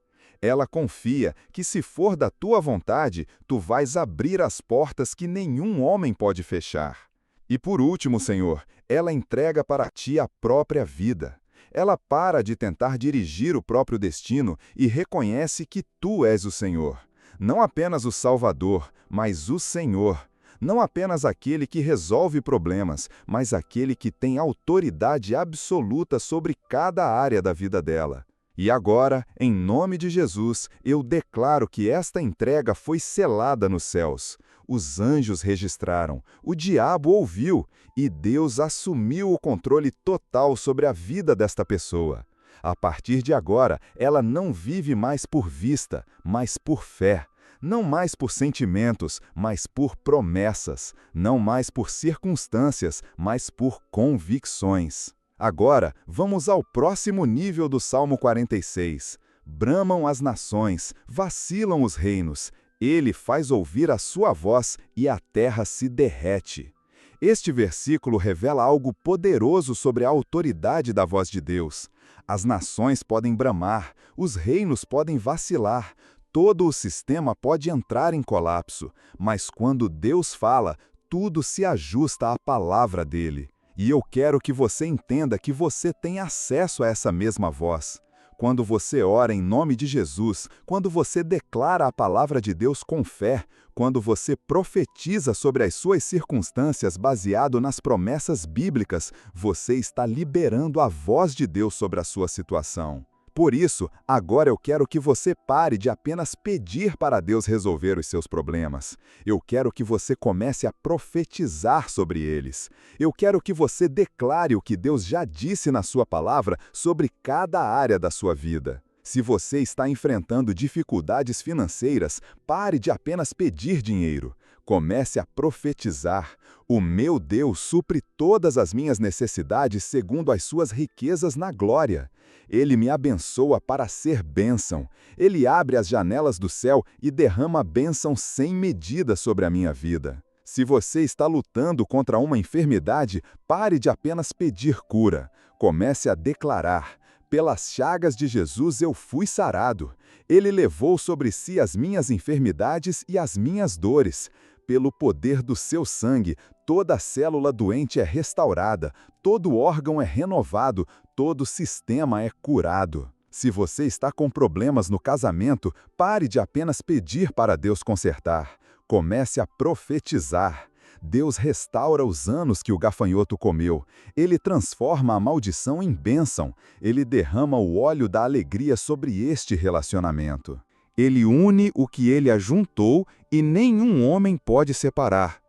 Ela confia que, se for da tua vontade, tu vais abrir as portas que nenhum homem pode fechar. E por último, Senhor, ela entrega para ti a própria vida. Ela para de tentar dirigir o próprio destino e reconhece que tu és o Senhor. Não apenas o Salvador, mas o Senhor. Não apenas aquele que resolve problemas, mas aquele que tem autoridade absoluta sobre cada área da vida dela. E agora, em nome de Jesus, eu declaro que esta entrega foi selada nos céus. Os anjos registraram, o diabo ouviu, e Deus assumiu o controle total sobre a vida desta pessoa. A partir de agora, ela não vive mais por vista, mas por fé. Não mais por sentimentos, mas por promessas. Não mais por circunstâncias, mas por convicções. Agora, vamos ao próximo nível do Salmo 46. Bramam as nações, vacilam os reinos. Ele faz ouvir a sua voz e a terra se derrete. Este versículo revela algo poderoso sobre a autoridade da voz de Deus. As nações podem bramar, os reinos podem vacilar, todo o sistema pode entrar em colapso, mas quando Deus fala, tudo se ajusta à palavra dele. E eu quero que você entenda que você tem acesso a essa mesma voz. Quando você ora em nome de Jesus, quando você declara a palavra de Deus com fé, quando você profetiza sobre as suas circunstâncias baseado nas promessas bíblicas, você está liberando a voz de Deus sobre a sua situação. Por isso, agora eu quero que você pare de apenas pedir para Deus resolver os seus problemas. Eu quero que você comece a profetizar sobre eles. Eu quero que você declare o que Deus já disse na sua palavra sobre cada área da sua vida. Se você está enfrentando dificuldades financeiras, pare de apenas pedir dinheiro. Comece a profetizar. O meu Deus supre todas as minhas necessidades segundo as suas riquezas na glória. Ele me abençoa para ser bênção. Ele abre as janelas do céu e derrama bênção sem medida sobre a minha vida. Se você está lutando contra uma enfermidade, pare de apenas pedir cura. Comece a declarar: pelas chagas de Jesus eu fui sarado. Ele levou sobre si as minhas enfermidades e as minhas dores. Pelo poder do seu sangue, toda célula doente é restaurada, todo órgão é renovado, todo sistema é curado. Se você está com problemas no casamento, pare de apenas pedir para Deus consertar. Comece a profetizar. Deus restaura os anos que o gafanhoto comeu. Ele transforma a maldição em bênção. Ele derrama o óleo da alegria sobre este relacionamento. Ele une o que ele ajuntou e nenhum homem pode separar.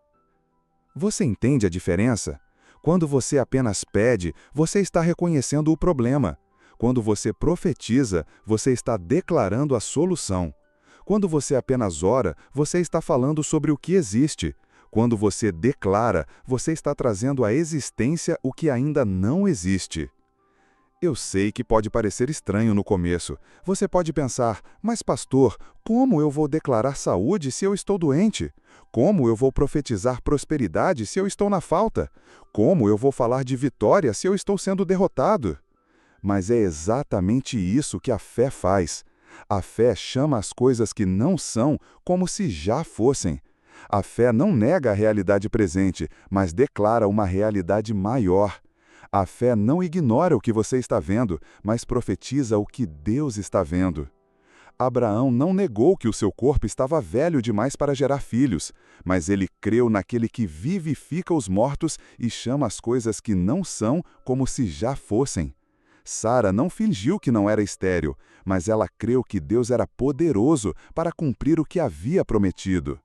Você entende a diferença? Quando você apenas pede, você está reconhecendo o problema. Quando você profetiza, você está declarando a solução. Quando você apenas ora, você está falando sobre o que existe. Quando você declara, você está trazendo à existência o que ainda não existe. Eu sei que pode parecer estranho no começo. Você pode pensar, mas pastor, como eu vou declarar saúde se eu estou doente? Como eu vou profetizar prosperidade se eu estou na falta? Como eu vou falar de vitória se eu estou sendo derrotado? Mas é exatamente isso que a fé faz. A fé chama as coisas que não são como se já fossem. A fé não nega a realidade presente, mas declara uma realidade maior. A fé não ignora o que você está vendo, mas profetiza o que Deus está vendo. Abraão não negou que o seu corpo estava velho demais para gerar filhos, mas ele creu naquele que vivifica os mortos e chama as coisas que não são como se já fossem. Sara não fingiu que não era estéril, mas ela creu que Deus era poderoso para cumprir o que havia prometido.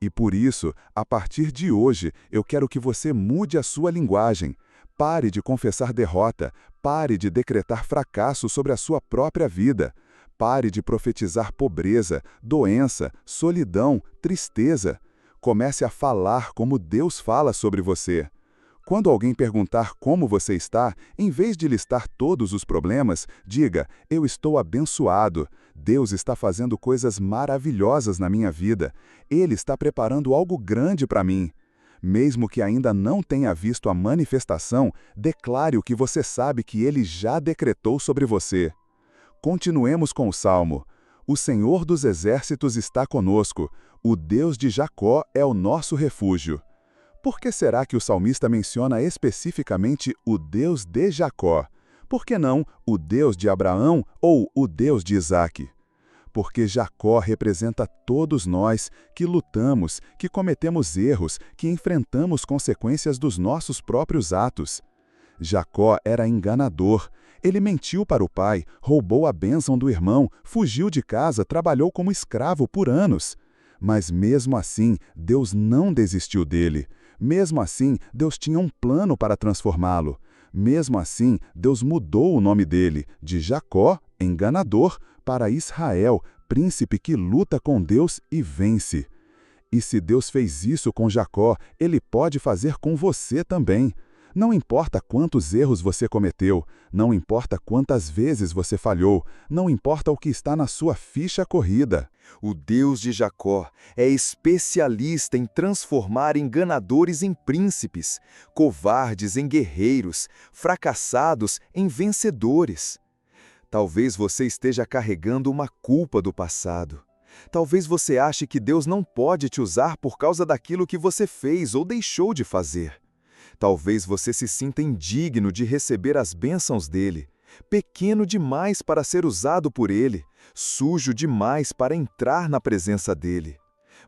E por isso, a partir de hoje, eu quero que você mude a sua linguagem. Pare de confessar derrota, Pare de decretar fracasso sobre a sua própria vida. Pare de profetizar pobreza, doença, solidão, tristeza. Comece a falar como Deus fala sobre você. Quando alguém perguntar como você está, em vez de listar todos os problemas, diga: eu estou abençoado. Deus está fazendo coisas maravilhosas na minha vida. Ele está preparando algo grande para mim. Mesmo que ainda não tenha visto a manifestação, declare o que você sabe que Ele já decretou sobre você. Continuemos com o Salmo. O Senhor dos Exércitos está conosco. O Deus de Jacó é o nosso refúgio. Por que será que o salmista menciona especificamente o Deus de Jacó? Por que não o Deus de Abraão ou o Deus de Isaque? Porque Jacó representa todos nós que lutamos, que cometemos erros, que enfrentamos consequências dos nossos próprios atos. Jacó era enganador. Ele mentiu para o pai, roubou a bênção do irmão, fugiu de casa, trabalhou como escravo por anos. Mas mesmo assim, Deus não desistiu dele. Mesmo assim, Deus tinha um plano para transformá-lo. Mesmo assim, Deus mudou o nome dele, de Jacó, enganador, para Israel, príncipe que luta com Deus e vence. E se Deus fez isso com Jacó, Ele pode fazer com você também. Não importa quantos erros você cometeu, não importa quantas vezes você falhou, não importa o que está na sua ficha corrida. O Deus de Jacó é especialista em transformar enganadores em príncipes, covardes em guerreiros, fracassados em vencedores. Talvez você esteja carregando uma culpa do passado. Talvez você ache que Deus não pode te usar por causa daquilo que você fez ou deixou de fazer. Talvez você se sinta indigno de receber as bênçãos dele, pequeno demais para ser usado por ele, sujo demais para entrar na presença dele.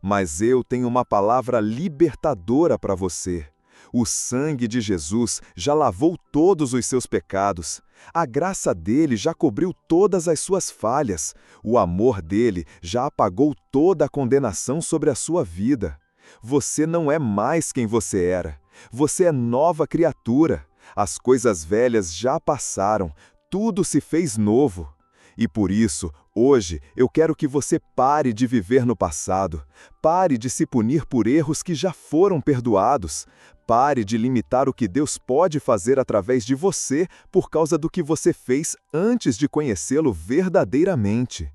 Mas eu tenho uma palavra libertadora para você. O sangue de Jesus já lavou todos os seus pecados. A graça dele já cobriu todas as suas falhas. O amor dele já apagou toda a condenação sobre a sua vida. Você não é mais quem você era. Você é nova criatura. As coisas velhas já passaram. Tudo se fez novo. E por isso, hoje, eu quero que você pare de viver no passado. Pare de se punir por erros que já foram perdoados. Pare de limitar o que Deus pode fazer através de você por causa do que você fez antes de conhecê-lo verdadeiramente.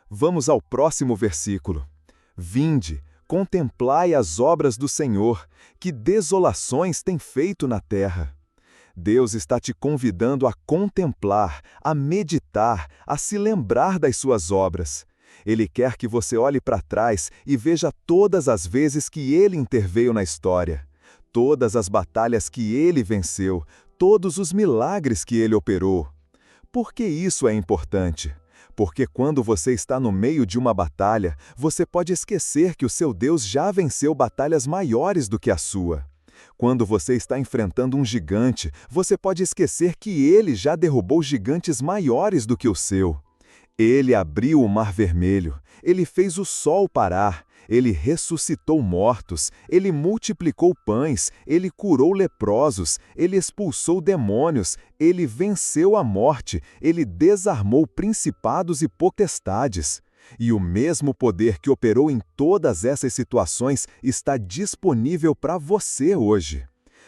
Vamos ao próximo versículo. Vinde, contemplai as obras do Senhor, que desolações tem feito na terra. Deus está te convidando a contemplar, a meditar, a se lembrar das suas obras. Ele quer que você olhe para trás e veja todas as vezes que Ele interveio na história, todas as batalhas que Ele venceu, todos os milagres que Ele operou. Por que isso é importante? Porque quando você está no meio de uma batalha, você pode esquecer que o seu Deus já venceu batalhas maiores do que a sua. Quando você está enfrentando um gigante, você pode esquecer que ele já derrubou gigantes maiores do que o seu. Ele abriu o Mar Vermelho, ele fez o sol parar, ele ressuscitou mortos, ele multiplicou pães, ele curou leprosos, ele expulsou demônios, ele venceu a morte, ele desarmou principados e potestades. E o mesmo poder que operou em todas essas situações está disponível para você hoje.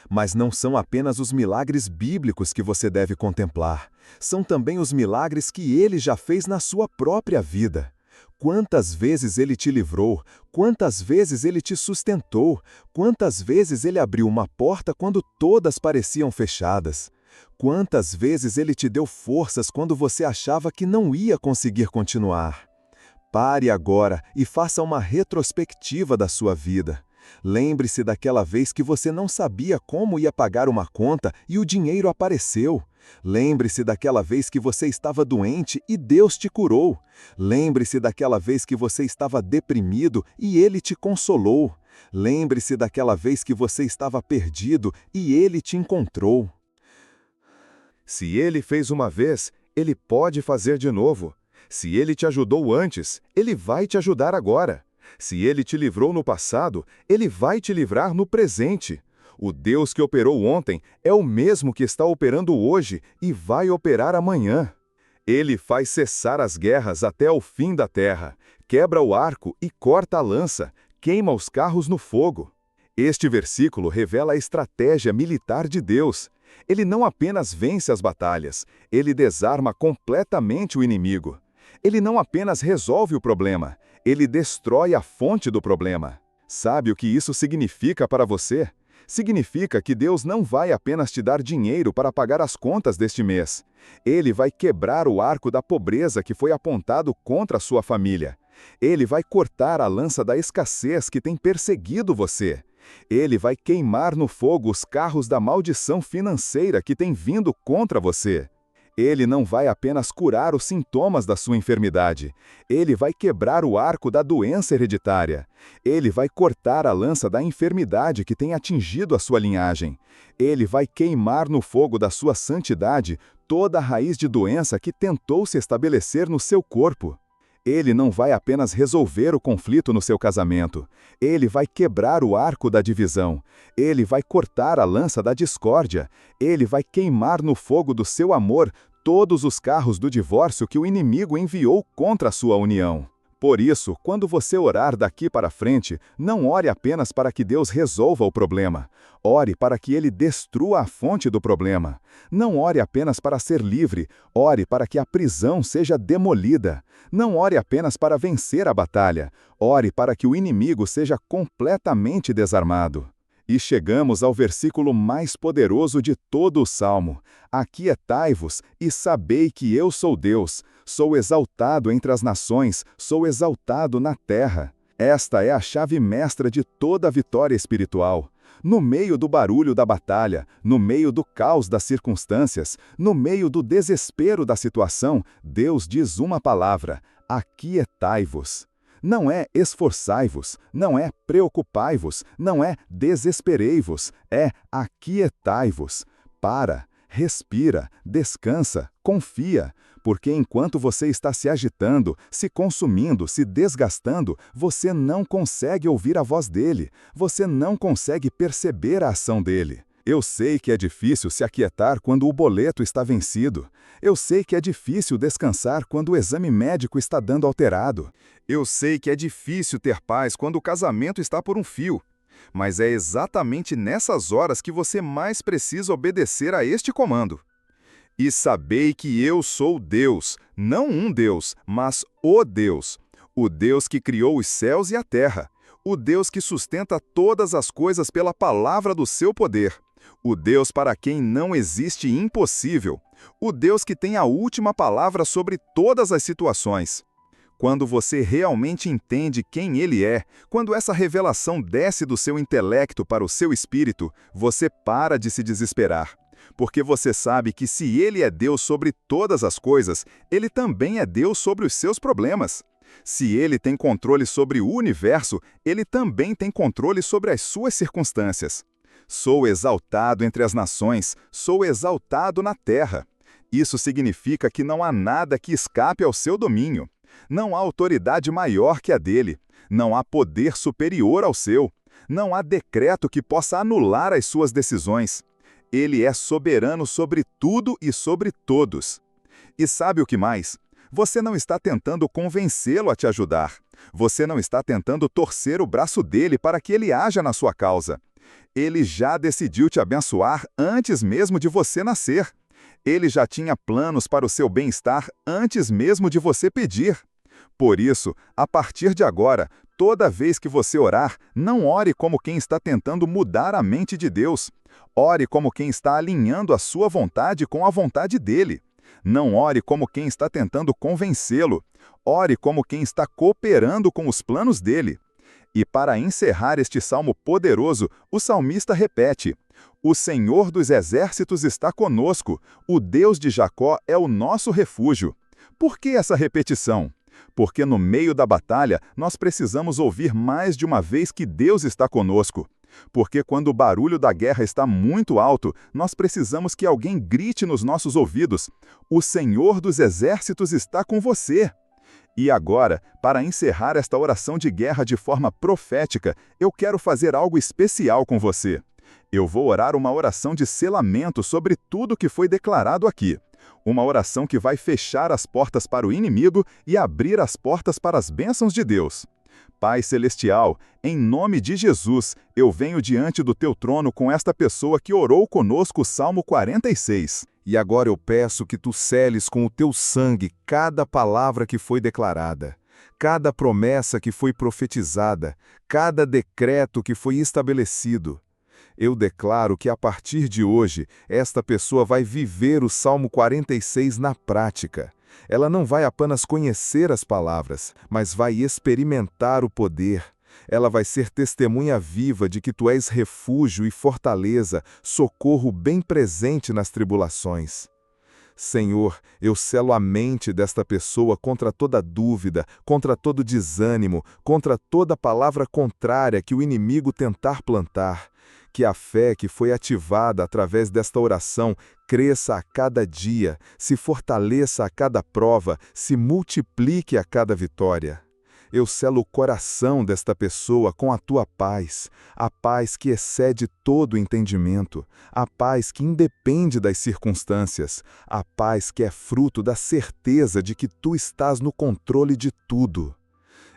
Mas não são apenas os milagres bíblicos que você deve contemplar. São também os milagres que ele já fez na sua própria vida. Quantas vezes ele te livrou, quantas vezes ele te sustentou, quantas vezes ele abriu uma porta quando todas pareciam fechadas. Quantas vezes ele te deu forças quando você achava que não ia conseguir continuar. Pare agora e faça uma retrospectiva da sua vida. Lembre-se daquela vez que você não sabia como ia pagar uma conta e o dinheiro apareceu. Lembre-se daquela vez que você estava doente e Deus te curou. Lembre-se daquela vez que você estava deprimido e Ele te consolou. Lembre-se daquela vez que você estava perdido e Ele te encontrou. Se Ele fez uma vez, Ele pode fazer de novo. Se Ele te ajudou antes, Ele vai te ajudar agora. Se Ele te livrou no passado, Ele vai te livrar no presente. O Deus que operou ontem é o mesmo que está operando hoje e vai operar amanhã. Ele faz cessar as guerras até o fim da terra, quebra o arco e corta a lança, queima os carros no fogo. Este versículo revela a estratégia militar de Deus. Ele não apenas vence as batalhas, ele desarma completamente o inimigo. Ele não apenas resolve o problema, ele destrói a fonte do problema. Sabe o que isso significa para você? Significa que Deus não vai apenas te dar dinheiro para pagar as contas deste mês. Ele vai quebrar o arco da pobreza que foi apontado contra a sua família. Ele vai cortar a lança da escassez que tem perseguido você. Ele vai queimar no fogo os carros da maldição financeira que tem vindo contra você. Ele não vai apenas curar os sintomas da sua enfermidade. Ele vai quebrar o arco da doença hereditária. Ele vai cortar a lança da enfermidade que tem atingido a sua linhagem. Ele vai queimar no fogo da sua santidade toda a raiz de doença que tentou se estabelecer no seu corpo. Ele não vai apenas resolver o conflito no seu casamento. Ele vai quebrar o arco da divisão. Ele vai cortar a lança da discórdia. Ele vai queimar no fogo do seu amor todos os carros do divórcio que o inimigo enviou contra a sua união. Por isso, quando você orar daqui para frente, não ore apenas para que Deus resolva o problema. Ore para que Ele destrua a fonte do problema. Não ore apenas para ser livre, ore para que a prisão seja demolida. Não ore apenas para vencer a batalha, ore para que o inimigo seja completamente desarmado. E chegamos ao versículo mais poderoso de todo o Salmo. Aquietai-vos e sabei que eu sou Deus. Sou exaltado entre as nações, sou exaltado na terra. Esta é a chave mestra de toda a vitória espiritual. No meio do barulho da batalha, no meio do caos das circunstâncias, no meio do desespero da situação, Deus diz uma palavra: aquietai-vos. Não é esforçai-vos, não é preocupai-vos, não é desesperei-vos, é aquietai-vos. Para, respira, descansa, confia, porque enquanto você está se agitando, se consumindo, se desgastando, você não consegue ouvir a voz dele, você não consegue perceber a ação dele. Eu sei que é difícil se aquietar quando o boleto está vencido. Eu sei que é difícil descansar quando o exame médico está dando alterado. Eu sei que é difícil ter paz quando o casamento está por um fio. Mas é exatamente nessas horas que você mais precisa obedecer a este comando. E sabei que eu sou Deus, não um Deus, mas o Deus que criou os céus e a terra, o Deus que sustenta todas as coisas pela palavra do seu poder, o Deus para quem não existe impossível, o Deus que tem a última palavra sobre todas as situações. Quando você realmente entende quem Ele é, quando essa revelação desce do seu intelecto para o seu espírito, você para de se desesperar. Porque você sabe que se Ele é Deus sobre todas as coisas, Ele também é Deus sobre os seus problemas. Se Ele tem controle sobre o universo, Ele também tem controle sobre as suas circunstâncias. Sou exaltado entre as nações, sou exaltado na terra. Isso significa que não há nada que escape ao seu domínio. Não há autoridade maior que a dele. Não há poder superior ao seu. Não há decreto que possa anular as suas decisões. Ele é soberano sobre tudo e sobre todos. E sabe o que mais? Você não está tentando convencê-lo a te ajudar. Você não está tentando torcer o braço dele para que ele haja na sua causa. Ele já decidiu te abençoar antes mesmo de você nascer. Ele já tinha planos para o seu bem-estar antes mesmo de você pedir. Por isso, a partir de agora, toda vez que você orar, não ore como quem está tentando mudar a mente de Deus. Ore como quem está alinhando a sua vontade com a vontade dele. Não ore como quem está tentando convencê-lo. Ore como quem está cooperando com os planos dele. E para encerrar este salmo poderoso, o salmista repete: O Senhor dos exércitos está conosco, o Deus de Jacó é o nosso refúgio. Por que essa repetição? Porque no meio da batalha, nós precisamos ouvir mais de uma vez que Deus está conosco. Porque quando o barulho da guerra está muito alto, nós precisamos que alguém grite nos nossos ouvidos: O Senhor dos exércitos está com você. E agora, para encerrar esta oração de guerra de forma profética, eu quero fazer algo especial com você. Eu vou orar uma oração de selamento sobre tudo que foi declarado aqui. Uma oração que vai fechar as portas para o inimigo e abrir as portas para as bênçãos de Deus. Pai Celestial, em nome de Jesus, eu venho diante do Teu trono com esta pessoa que orou conosco o Salmo 46. E agora eu peço que Tu seles com o Teu sangue cada palavra que foi declarada, cada promessa que foi profetizada, cada decreto que foi estabelecido. Eu declaro que a partir de hoje, esta pessoa vai viver o Salmo 46 na prática. Ela não vai apenas conhecer as palavras, mas vai experimentar o poder. Ela vai ser testemunha viva de que Tu és refúgio e fortaleza, socorro bem presente nas tribulações. Senhor, eu selo a mente desta pessoa contra toda dúvida, contra todo desânimo, contra toda palavra contrária que o inimigo tentar plantar. Que a fé que foi ativada através desta oração cresça a cada dia, se fortaleça a cada prova, se multiplique a cada vitória. Eu selo o coração desta pessoa com a Tua paz, a paz que excede todo entendimento, a paz que independe das circunstâncias, a paz que é fruto da certeza de que Tu estás no controle de tudo.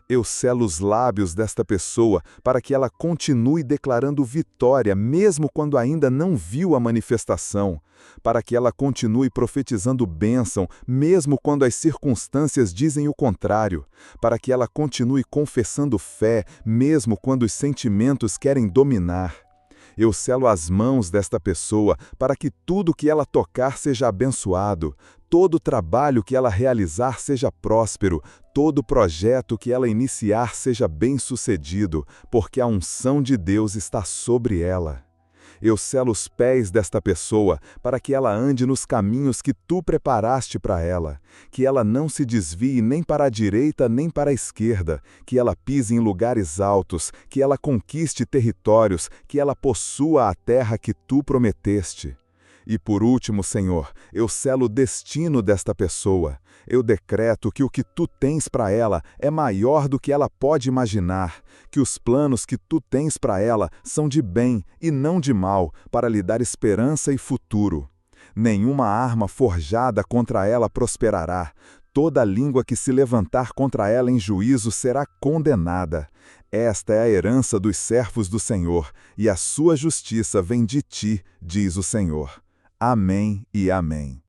Eu selo os lábios desta pessoa para que ela continue declarando vitória, mesmo quando ainda não viu a manifestação, para que ela continue profetizando bênção, mesmo quando as circunstâncias dizem o contrário, para que ela continue confessando fé, mesmo quando os sentimentos querem dominar. Eu selo as mãos desta pessoa para que tudo que ela tocar seja abençoado, todo trabalho que ela realizar seja próspero, todo projeto que ela iniciar seja bem-sucedido, porque a unção de Deus está sobre ela. Eu selo os pés desta pessoa para que ela ande nos caminhos que Tu preparaste para ela, que ela não se desvie nem para a direita nem para a esquerda, que ela pise em lugares altos, que ela conquiste territórios, que ela possua a terra que Tu prometeste. E por último, Senhor, eu selo o destino desta pessoa. Eu decreto que o que Tu tens para ela é maior do que ela pode imaginar, que os planos que Tu tens para ela são de bem e não de mal, para lhe dar esperança e futuro. Nenhuma arma forjada contra ela prosperará. Toda língua que se levantar contra ela em juízo será condenada. Esta é a herança dos servos do Senhor, e a sua justiça vem de Ti, diz o Senhor. Amém e amém.